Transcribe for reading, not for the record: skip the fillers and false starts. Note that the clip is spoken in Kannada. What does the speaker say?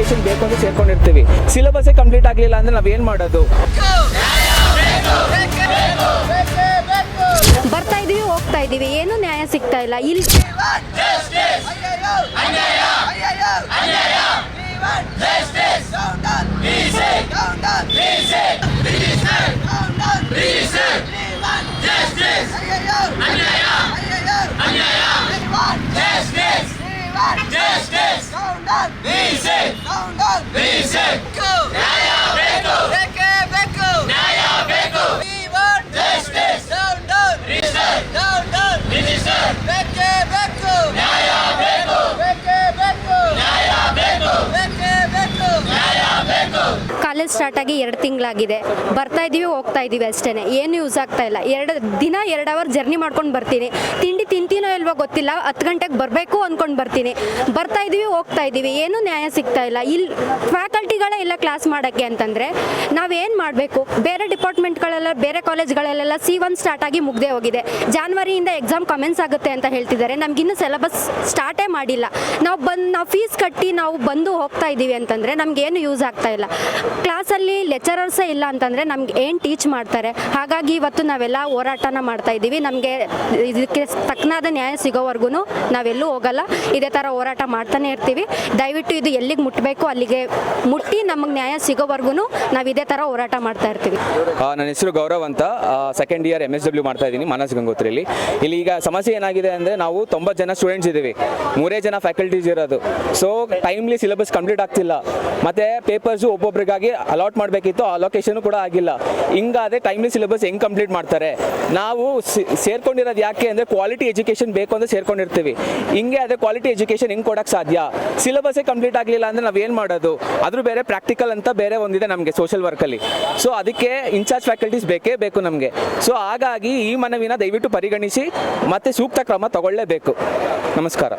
ಎಜುಕೇಷನ್ ಬೇಕು ಅಂತ ಸೇರ್ಕೊಂಡಿರ್ತೀವಿ. ಸಿಲೆಬಸ್ಸೇ ಕಂಪ್ಲೀಟ್ ಆಗಲಿಲ್ಲ ಅಂದರೆ ನಾವೇನು ಮಾಡೋದು? ಬರ್ತಾ ಇದೀವಿ, ಹೋಗ್ತಾ ಇದೀವಿ, ಏನು ನ್ಯಾಯ ಸಿಗ್ತಾ ಇಲ್ಲ. ಇಲ್ಲಿ ಕಾಲೇಜ್ ಸ್ಟಾರ್ಟ್ ಆಗಿ 2 ತಿಂಗಳಾಗಿದೆ. ಬರ್ತಾ ಇದ್ದೀವಿ, ಹೋಗ್ತಾ ಇದ್ದೀವಿ ಅಷ್ಟೇ. ಏನು ಯೂಸ್ ಆಗ್ತಾ ಇಲ್ಲ. 2 ಅವರ್ ಜರ್ನಿ ಮಾಡ್ಕೊಂಡು ಬರ್ತೀನಿ. ತಿಂಡಿ ತಿಂತೀನೋ ಇಲ್ವೋ ಗೊತ್ತಿಲ್ಲ. 10 ಗಂಟೆಗೆ ಬರಬೇಕು ಅಂದ್ಕೊಂಡು ಬರ್ತೀನಿ. ಬರ್ತಾ ಇದ್ದೀವಿ, ಹೋಗ್ತಾ ಇದ್ದೀವಿ, ಏನು ನ್ಯಾಯ ಸಿಗ್ತಾ ಇಲ್ಲ. ಇಲ್ಲಿ ಫ್ಯಾಕಲ್ಟಿಗಳೇ ಇಲ್ಲ ಕ್ಲಾಸ್ ಮಾಡೋಕ್ಕೆ ಅಂತಂದರೆ ನಾವೇನು ಮಾಡಬೇಕು? ಬೇರೆ ಡಿಪಾರ್ಟ್ಮೆಂಟ್ಗಳೆಲ್ಲ, ಬೇರೆ ಕಾಲೇಜ್ಗಳಲ್ಲೆಲ್ಲ C1 ಸ್ಟಾರ್ಟ್ ಆಗಿ ಮುಗ್ದೇ ಹೋಗಿದೆ. ಜಾನ್ವರಿಯಿಂದ ಎಕ್ಸಾಮ್ ಕಮೆನ್ಸ್ ಆಗುತ್ತೆ ಅಂತ ಹೇಳ್ತಿದ್ದಾರೆ. ನಮಗಿನ್ನೂ ಸಿಲೆಬಸ್ ಸ್ಟಾರ್ಟೇ ಮಾಡಿಲ್ಲ. ನಾವು ಫೀಸ್ ಕಟ್ಟಿ ನಾವು ಬಂದು ಹೋಗ್ತಾ ಇದ್ದೀವಿ ಅಂತಂದರೆ ನಮಗೇನು ಯೂಸ್ ಆಗ್ತಾ ಇಲ್ಲ. ಕ್ಲಾಸಲ್ಲಿ ಲೆಕ್ಚರರ್ಸೇ ಇಲ್ಲ ಅಂತಂದರೆ ನಮ್ಗೆ ಏನು ಟೀಚ್ ಮಾಡ್ತಾರೆ? ಹಾಗಾಗಿ ಇವತ್ತು ನಾವೆಲ್ಲ ಹೋರಾಟನ ಮಾಡ್ತಾ ಇದ್ದೀವಿ. ನಮಗೆ ಇದಕ್ಕೆ ತಕ್ಕನಾದ ನ್ಯಾಯ ಸಿಗೋವರೆಗೂ ನಾವೆಲ್ಲೂ ಹೋಗಲ್ಲ. ಇದೇ ಥರ ಹೋರಾಟ ಮಾಡ್ತಾನೆ ಇರ್ತೀವಿ. ದಯವಿಟ್ಟು ಇದು ಎಲ್ಲಿಗೆ ಮುಟ್ಟಬೇಕು ಅಲ್ಲಿಗೆ ಮುಟ್ಟಿ ನಮಗೆ ನ್ಯಾಯ ಸಿಗೋವರೆಗೂ ನಾವು ಇದೇ ಥರ ಹೋರಾಟ ಮಾಡ್ತಾ ಇರ್ತೀವಿ. ನನ್ನ ಹೆಸರು ಗೌರವ್ ಅಂತ, ಸೆಕೆಂಡ್ ಇಯರ್ MSW ಮಾಡ್ತಾ ಇದ್ದೀನಿ ಮಾನಸ್ ಗಂಗೋತ್ರಿಯಲ್ಲಿ. ಇಲ್ಲಿ ಈಗ ಸಮಸ್ಯೆ ಏನಾಗಿದೆ ಅಂದರೆ ನಾವು 90 ಜನ ಸ್ಟೂಡೆಂಟ್ಸ್ ಇದ್ದೀವಿ, 3 ಜನ ಫ್ಯಾಕಲ್ಟೀಸ್ ಇರೋದು. ಸೊ ಟೈಮ್ಲಿ ಸಿಲೆಬಸ್ ಕಂಪ್ಲೀಟ್ ಆಗ್ತಿಲ್ಲ. ಮತ್ತು ಪೇಪರ್ಸು ಒಬ್ಬೊಬ್ರಿಗಾಗಿ ಅಲಾಟ್ ಮಾಡಬೇಕಿತ್ತು, ಅಲೋಕೇಶನು ಕೂಡ ಆಗಿಲ್ಲ. ಹಿಂಗಾದರೆ ಟೈಮ್ಲಿ ಸಿಲೆಬಸ್ ಹೆಂಗೆ ಕಂಪ್ಲೀಟ್ ಮಾಡ್ತಾರೆ? ನಾವು ಸೇರ್ಕೊಂಡಿರೋದು ಯಾಕೆ ಅಂದರೆ ಕ್ವಾಲಿಟಿ ಎಜುಕೇಷನ್ ಬೇಕು ಅಂತ ಸೇರ್ಕೊಂಡಿರ್ತೀವಿ. ಹಿಂಗೆ ಆದರೆ ಕ್ವಾಲಿಟಿ ಎಜುಕೇಷನ್ ಹೆಂಗೆ ಕೊಡೋಕ್ಕೆ ಸಾಧ್ಯ? ಸಿಲೆಬಸ್ಸೇ ಕಂಪ್ಲೀಟ್ ಆಗಲಿಲ್ಲ ಅಂದರೆ ನಾವೇನು ಮಾಡೋದು? ಅದ್ರ ಬೇರೆ ಪ್ರಾಕ್ಟಿಕಲ್ ಅಂತ ಬೇರೆ ಒಂದಿದೆ ನಮಗೆ ಸೋಷಲ್ ವರ್ಕಲ್ಲಿ. ಸೊ ಅದಕ್ಕೆ ಇನ್ಚಾರ್ಜ್ ಫ್ಯಾಕಲ್ಟೀಸ್ ಬೇಕೇ ಬೇಕು ನಮಗೆ. ಸೊ ಹಾಗಾಗಿ ಈ ಮನವಿನ ದಯವಿಟ್ಟು ಪರಿಗಣಿಸಿ ಮತ್ತು ಸೂಕ್ತ ಕ್ರಮ ತಗೊಳ್ಳೇಬೇಕು. ನಮಸ್ಕಾರ.